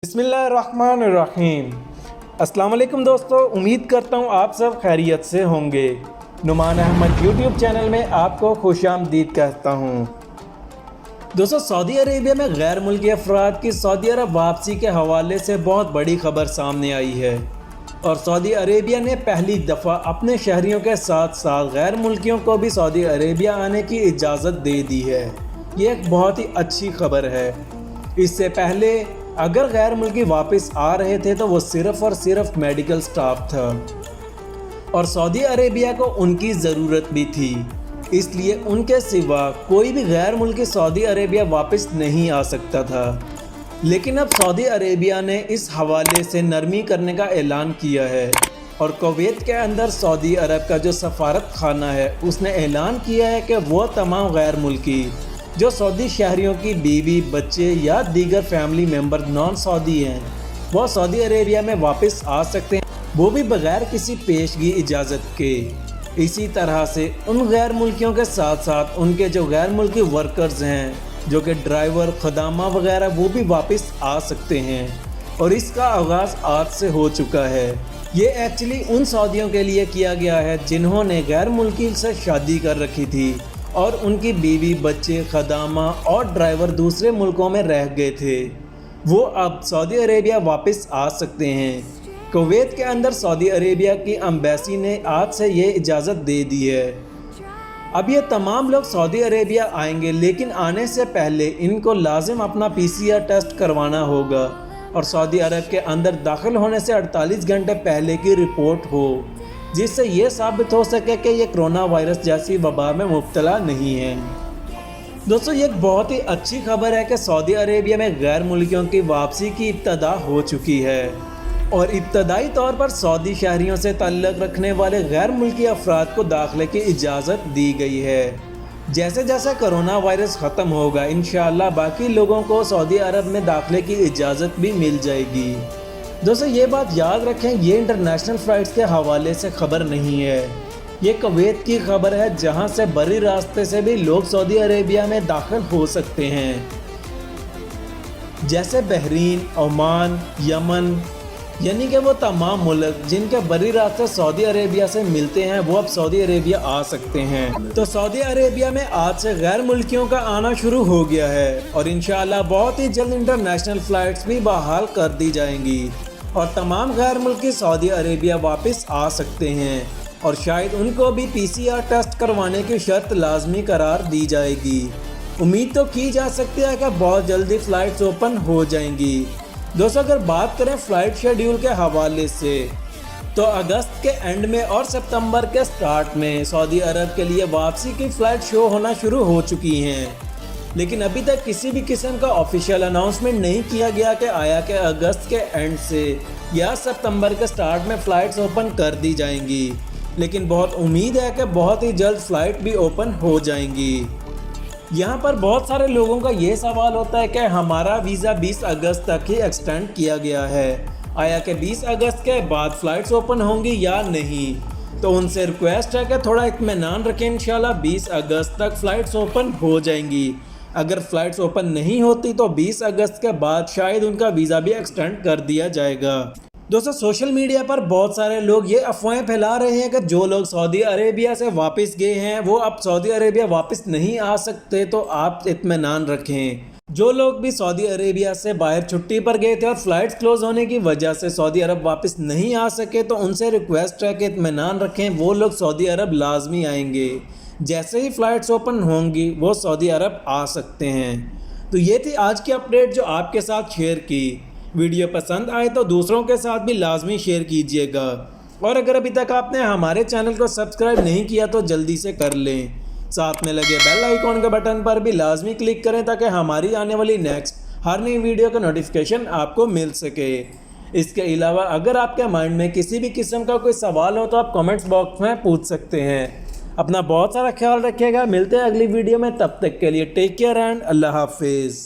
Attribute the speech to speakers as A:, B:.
A: बिस्मिल्लाहिर्रहमानिर्रहीम। अस्सलाम वालेकुम दोस्तों, उम्मीद करता हूँ आप सब खैरियत से होंगे। नुमान अहमद यूट्यूब चैनल में आपको खुशामदीद कहता हूँ। दोस्तों, सऊदी अरेबिया में गैर मुल्की अफराद की सऊदी अरब वापसी के हवाले से बहुत बड़ी खबर सामने आई है और सऊदी अरेबिया ने पहली दफ़ा अपने शहरियों के साथ साथ गैर मुल्कियों को भी सऊदी अरेबिया आने की इजाज़त दे दी है। ये एक बहुत ही अच्छी खबर है। इससे पहले अगर गैर मुल्की वापस आ रहे थे तो वो सिर्फ़ और सिर्फ मेडिकल स्टाफ था और सऊदी अरेबिया को उनकी ज़रूरत भी थी, इसलिए उनके सिवा कोई भी गैर मुल्की सऊदी अरेबिया वापस नहीं आ सकता था। लेकिन अब सऊदी अरेबिया ने इस हवाले से नरमी करने का ऐलान किया है और कुवैत के अंदर सऊदी अरब का जो सफारत खाना है उसने ऐलान किया है कि वो तमाम गैर मुल्की जो सऊदी शहरियों की बीवी, बच्चे या दीगर फैमिली मेम्बर नॉन सऊदी हैं वो सऊदी अरेबिया में वापस आ सकते हैं, वो भी बग़ैर किसी पेशगी इजाज़त के। इसी तरह से उन गैर मुल्कियों के साथ साथ उनके जो गैर मुल्की वर्कर्स हैं जो कि ड्राइवर, खदामा वगैरह, वो भी वापस आ सकते हैं और इसका आगाज़ आज से हो चुका है। ये एक्चुअली उन सऊदियों के लिए किया गया है जिन्होंने गैर मुल्की से शादी कर रखी थी और उनकी बीवी, बच्चे, खदामा और ड्राइवर दूसरे मुल्कों में रह गए थे, वो अब सऊदी अरेबिया वापस आ सकते हैं। कुवैत के अंदर सऊदी अरेबिया की एम्बेसी ने आज से ये इजाज़त दे दी है। अब ये तमाम लोग सऊदी अरेबिया आएंगे, लेकिन आने से पहले इनको लाजिम अपना PCR टेस्ट करवाना होगा और सऊदी अरब के अंदर दाखिल होने से 48 घंटे पहले की रिपोर्ट हो, जिससे ये साबित हो सके कि ये कोरोना वायरस जैसी वबा में मुब्तला नहीं है। दोस्तों, ये एक बहुत ही अच्छी खबर है कि सऊदी अरेबिया में गैर मुल्कियों की वापसी की इब्तदा हो चुकी है और इब्तदाई तौर पर सऊदी शहरियों से ताल्लुक़ रखने वाले गैर मुल्की अफराद को दाखिले की इजाज़त दी गई है। जैसे जैसे कोरोना वायरस ख़त्म होगा इंशाअल्लाह बाकी लोगों को सऊदी अरब में दाखिले की इजाज़त भी मिल जाएगी। दोस्तों, ये बात याद रखें, ये इंटरनेशनल फ़्लाइट्स के हवाले से ख़बर नहीं है, ये कुवैत की खबर है जहां से बरी रास्ते से भी लोग सऊदी अरेबिया में दाखिल हो सकते हैं, जैसे बहरीन, ओमान, यमन, यानी कि वो तमाम मुल्क जिनके बरी रास्ते सऊदी अरेबिया से मिलते हैं वो अब सऊदी अरेबिया आ सकते हैं। तो सऊदी अरेबिया में आज से गैर मुल्कियों का आना शुरू हो गया है और इंशाअल्लाह बहुत ही जल्द इंटरनेशनल फ़्लाइट्स भी बहाल कर दी जाएंगी और तमाम गैर मुल्की सऊदी अरेबिया वापस आ सकते हैं और शायद उनको भी PCR टेस्ट करवाने की शर्त लाजमी करार दी जाएगी। उम्मीद तो की जा सकती है कि बहुत जल्दी फ़्लाइट्स ओपन हो जाएंगी। दोस्तों, अगर बात करें फ़्लाइट शेड्यूल के हवाले से तो अगस्त के एंड में और सितंबर के स्टार्ट में सऊदी अरब के लिए वापसी की फ़्लाइट शो होना शुरू हो चुकी हैं, लेकिन अभी तक किसी भी किस्म का ऑफिशियल अनाउंसमेंट नहीं किया गया कि आया कि अगस्त के एंड से या सितंबर के स्टार्ट में फ़्लाइट्स ओपन कर दी जाएंगी, लेकिन बहुत उम्मीद है कि बहुत ही जल्द फ़्लाइट भी ओपन हो जाएंगी। यहाँ पर बहुत सारे लोगों का ये सवाल होता है कि हमारा वीज़ा 20 अगस्त तक ही एक्सटेंड किया गया है, आया कि 20 अगस्त के बाद फ़्लाइट्स ओपन होंगी या नहीं। तो उनसे रिक्वेस्ट है कि थोड़ा इत्मीनान रखें, इंशाल्लाह 20 अगस्त तक फ़्लाइट्स ओपन हो जाएंगी। अगर फ़्लाइट्स ओपन नहीं होती तो 20 अगस्त के बाद शायद उनका वीज़ा भी एक्सटेंड कर दिया जाएगा। दोस्तों, सोशल मीडिया पर बहुत सारे लोग ये अफवाहें फैला रहे हैं कि जो लोग सऊदी अरेबिया से वापस गए हैं वो अब सऊदी अरेबिया वापस नहीं आ सकते, तो आप इत्मीनान रखें। जो लोग भी सऊदी अरेबिया से बाहर छुट्टी पर गए थे और फ़्लाइट्स क्लोज़ होने की वजह से सऊदी अरब वापस नहीं आ सके तो उनसे रिक्वेस्ट है कि इत्मीनान रखें, वो लोग सऊदी अरब लाजमी आएंगे। जैसे ही फ़्लाइट्स ओपन होंगी वो सऊदी अरब आ सकते हैं। तो ये थी आज की अपडेट जो आपके साथ शेयर की। वीडियो पसंद आए तो दूसरों के साथ भी लाजमी शेयर कीजिएगा और अगर अभी तक आपने हमारे चैनल को सब्सक्राइब नहीं किया तो जल्दी से कर लें। साथ में लगे बेल आइकॉन के बटन पर भी लाजमी क्लिक करें ताकि हमारी आने वाली नेक्स्ट हर नई वीडियो का नोटिफिकेशन आपको मिल सके। इसके अलावा अगर आपके माइंड में किसी भी किस्म का कोई सवाल हो तो आप कमेंट्स बॉक्स में पूछ सकते हैं। अपना बहुत सारा ख्याल रखिएगा, मिलते हैं अगली वीडियो में, तब तक के लिए टेक केयर एंड अल्लाह हाफिज़।